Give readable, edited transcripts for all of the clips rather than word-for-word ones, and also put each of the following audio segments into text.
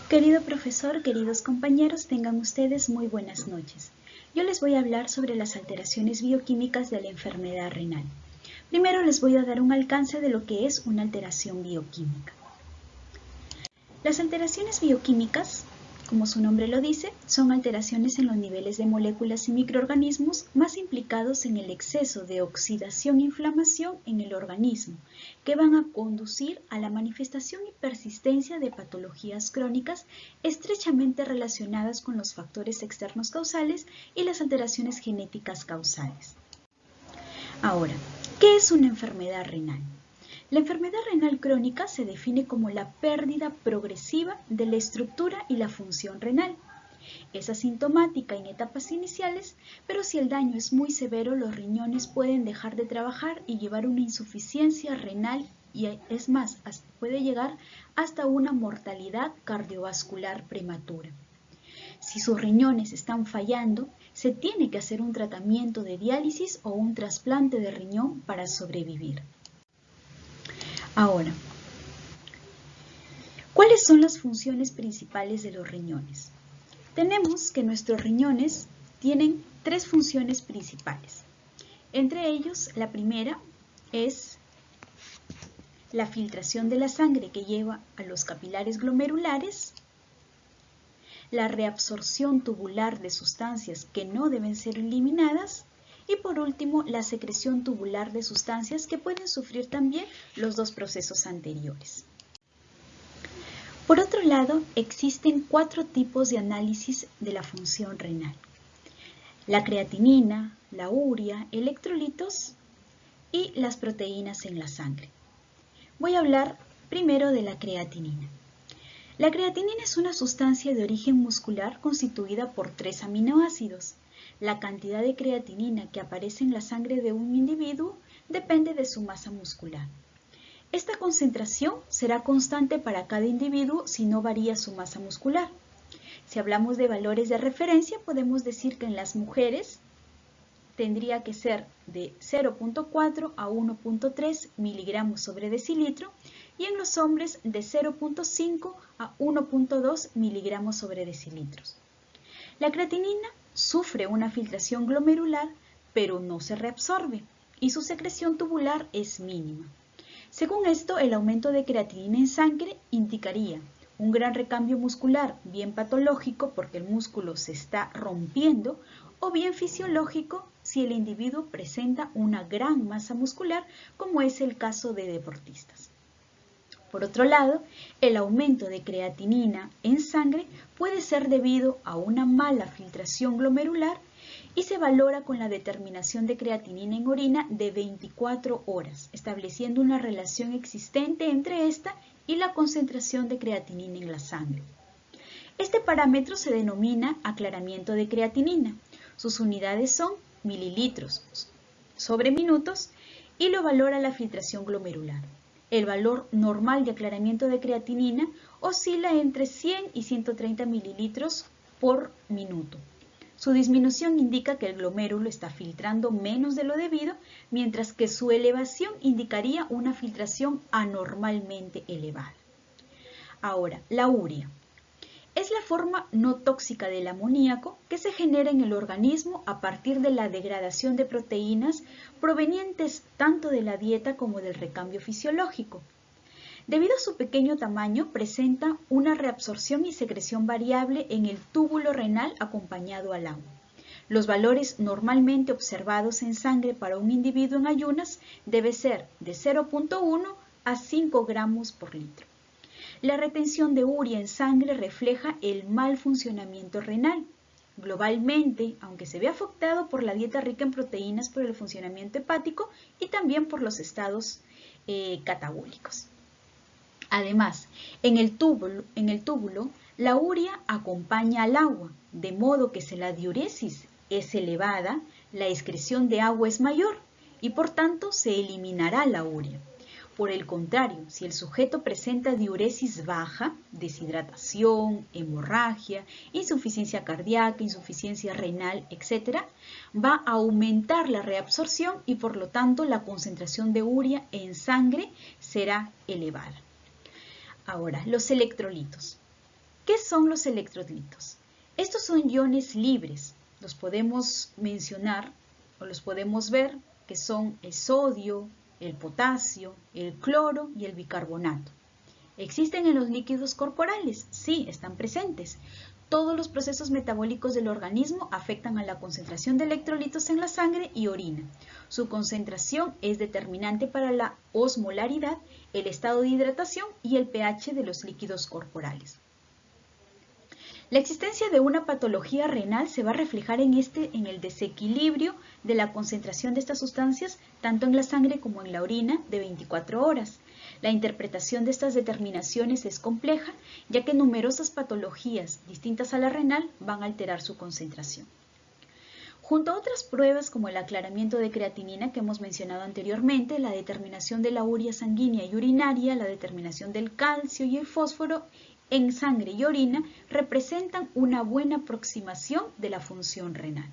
Querido profesor, queridos compañeros, tengan ustedes muy buenas noches. Yo les voy a hablar sobre las alteraciones bioquímicas de la enfermedad renal. Primero les voy a dar un alcance de lo que es una alteración bioquímica. Las alteraciones bioquímicas, como su nombre lo dice, son alteraciones en los niveles de moléculas y microorganismos más implicados en el exceso de oxidación e inflamación en el organismo, que van a conducir a la manifestación y persistencia de patologías crónicas estrechamente relacionadas con los factores externos causales y las alteraciones genéticas causales. Ahora, ¿qué es una enfermedad renal? La enfermedad renal crónica se define como la pérdida progresiva de la estructura y la función renal. Es asintomática en etapas iniciales, pero si el daño es muy severo, los riñones pueden dejar de trabajar y llevar una insuficiencia renal y es más, puede llegar hasta una mortalidad cardiovascular prematura. Si sus riñones están fallando, se tiene que hacer un tratamiento de diálisis o un trasplante de riñón para sobrevivir. Ahora, ¿cuáles son las funciones principales de los riñones? Tenemos que nuestros riñones tienen tres funciones principales. Entre ellos, la primera es la filtración de la sangre que lleva a los capilares glomerulares, la reabsorción tubular de sustancias que no deben ser eliminadas y por último la secreción tubular de sustancias que pueden sufrir también los dos procesos anteriores. Por otro lado, existen 4 tipos de análisis de la función renal: la creatinina, la urea, electrolitos y las proteínas en la sangre. Voy a hablar primero de la creatinina. La creatinina es una sustancia de origen muscular constituida por 3 aminoácidos. La cantidad de creatinina que aparece en la sangre de un individuo depende de su masa muscular. Esta concentración será constante para cada individuo si no varía su masa muscular. Si hablamos de valores de referencia, podemos decir que en las mujeres tendría que ser de 0.4 a 1.3 miligramos sobre decilitro y en los hombres de 0.5 a 1.2 miligramos sobre decilitros. La creatinina sufre una filtración glomerular, pero no se reabsorbe y su secreción tubular es mínima. Según esto, el aumento de creatinina en sangre indicaría un gran recambio muscular, bien patológico porque el músculo se está rompiendo, o bien fisiológico si el individuo presenta una gran masa muscular, como es el caso de deportistas. Por otro lado, el aumento de creatinina en sangre puede ser debido a una mala filtración glomerular y se valora con la determinación de creatinina en orina de 24 horas, estableciendo una relación existente entre esta y la concentración de creatinina en la sangre. Este parámetro se denomina aclaramiento de creatinina. Sus unidades son mililitros sobre minutos y lo valora la filtración glomerular. El valor normal de aclaramiento de creatinina oscila entre 100 y 130 mililitros por minuto. Su disminución indica que el glomérulo está filtrando menos de lo debido, mientras que su elevación indicaría una filtración anormalmente elevada. Ahora, la urea. Es la forma no tóxica del amoníaco que se genera en el organismo a partir de la degradación de proteínas provenientes tanto de la dieta como del recambio fisiológico. Debido a su pequeño tamaño, presenta una reabsorción y secreción variable en el túbulo renal acompañado al agua. Los valores normalmente observados en sangre para un individuo en ayunas debe ser de 0.1 a 5 gramos por litro. La retención de urea en sangre refleja el mal funcionamiento renal. Globalmente, aunque se ve afectado por la dieta rica en proteínas por el funcionamiento hepático y también por los estados catabólicos. Además, en el túbulo, la urea acompaña al agua, de modo que si la diuresis es elevada, la excreción de agua es mayor y por tanto se eliminará la urea. Por el contrario, si el sujeto presenta diuresis baja, deshidratación, hemorragia, insuficiencia cardíaca, insuficiencia renal, etc., va a aumentar la reabsorción y por lo tanto la concentración de urea en sangre será elevada. Ahora, los electrolitos. ¿Qué son los electrolitos? Estos son iones libres. Los podemos mencionar o los podemos ver que son el sodio, el potasio, el cloro y el bicarbonato. ¿Existen en los líquidos corporales? Sí, están presentes. Todos los procesos metabólicos del organismo afectan a la concentración de electrolitos en la sangre y orina. Su concentración es determinante para la osmolaridad, el estado de hidratación y el pH de los líquidos corporales. La existencia de una patología renal se va a reflejar en el desequilibrio de la concentración de estas sustancias tanto en la sangre como en la orina de 24 horas. La interpretación de estas determinaciones es compleja, ya que numerosas patologías distintas a la renal van a alterar su concentración. Junto a otras pruebas como el aclaramiento de creatinina que hemos mencionado anteriormente, la determinación de la urea sanguínea y urinaria, la determinación del calcio y el fósforo en sangre y orina representan una buena aproximación de la función renal.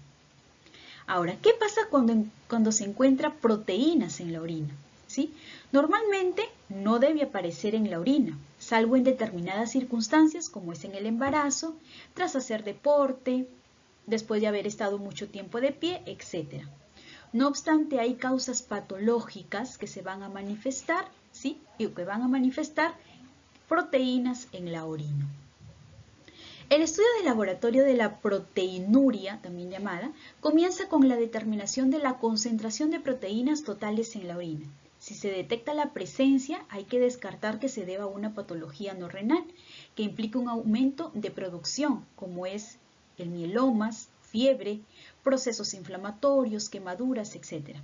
Ahora, ¿qué pasa cuando se encuentran proteínas en la orina? ¿Sí? Normalmente no debe aparecer en la orina, salvo en determinadas circunstancias como es en el embarazo, tras hacer deporte, después de haber estado mucho tiempo de pie, etc. No obstante, hay causas patológicas que se van a manifestar, ¿sí? Y que van a manifestar proteínas en la orina. El estudio de laboratorio de la proteinuria, también llamada, comienza con la determinación de la concentración de proteínas totales en la orina. Si se detecta la presencia, hay que descartar que se deba a una patología no renal, que implica un aumento de producción, como es el mielomas, fiebre, procesos inflamatorios, quemaduras, etc.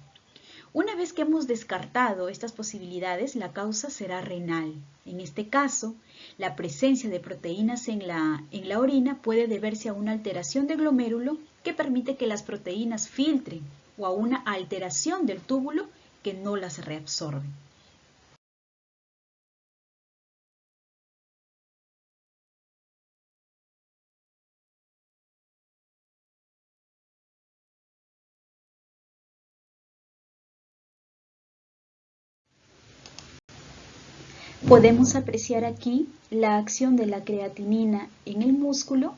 Una vez que hemos descartado estas posibilidades, la causa será renal. En este caso, la presencia de proteínas en la orina puede deberse a una alteración del glomérulo que permite que las proteínas filtren o a una alteración del túbulo que no las reabsorbe. Podemos apreciar aquí la acción de la creatinina en el músculo,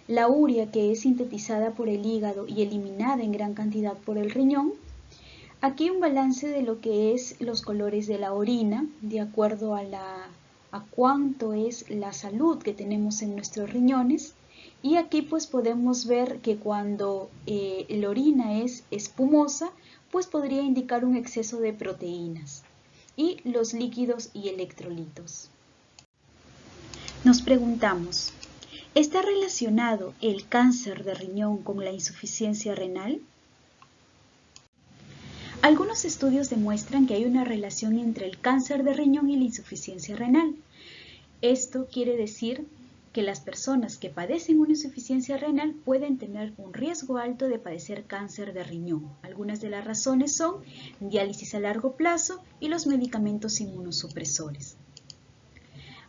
la urea que es sintetizada por el hígado y eliminada en gran cantidad por el riñón. Aquí un balance de lo que es los colores de la orina, de acuerdo a cuánto es la salud que tenemos en nuestros riñones. Y aquí pues podemos ver que cuando la orina es espumosa, pues podría indicar un exceso de proteínas. Y los líquidos y electrolitos. Nos preguntamos, ¿está relacionado el cáncer de riñón con la insuficiencia renal? Algunos estudios demuestran que hay una relación entre el cáncer de riñón y la insuficiencia renal. Esto quiere decir que las personas que padecen una insuficiencia renal pueden tener un riesgo alto de padecer cáncer de riñón. Algunas de las razones son diálisis a largo plazo y los medicamentos inmunosupresores.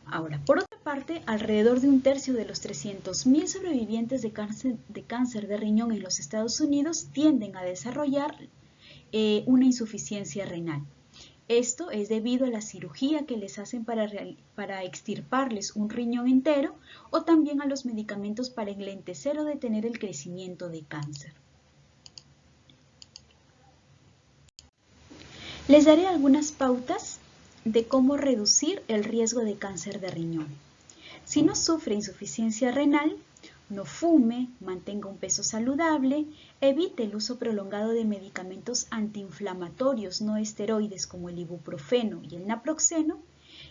Ahora, por otra parte, alrededor de un tercio de los 300.000 sobrevivientes de cáncer de riñón en los Estados Unidos tienden a desarrollar una insuficiencia renal. Esto es debido a la cirugía que les hacen para extirparles un riñón entero o también a los medicamentos para enlentecer o detener el crecimiento de cáncer. Les daré algunas pautas de cómo reducir el riesgo de cáncer de riñón. Si no sufre insuficiencia renal, no fume, mantenga un peso saludable, evite el uso prolongado de medicamentos antiinflamatorios no esteroides como el ibuprofeno y el naproxeno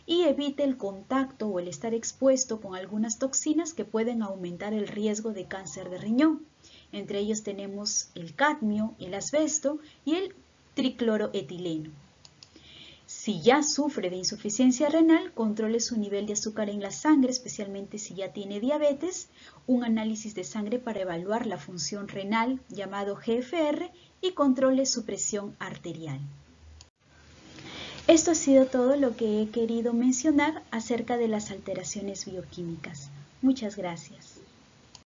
y evite el contacto o el estar expuesto con algunas toxinas que pueden aumentar el riesgo de cáncer de riñón. Entre ellos tenemos el cadmio, el asbesto y el tricloroetileno. Si ya sufre de insuficiencia renal, controle su nivel de azúcar en la sangre, especialmente si ya tiene diabetes, un análisis de sangre para evaluar la función renal llamado GFR y controle su presión arterial. Esto ha sido todo lo que he querido mencionar acerca de las alteraciones bioquímicas. Muchas gracias.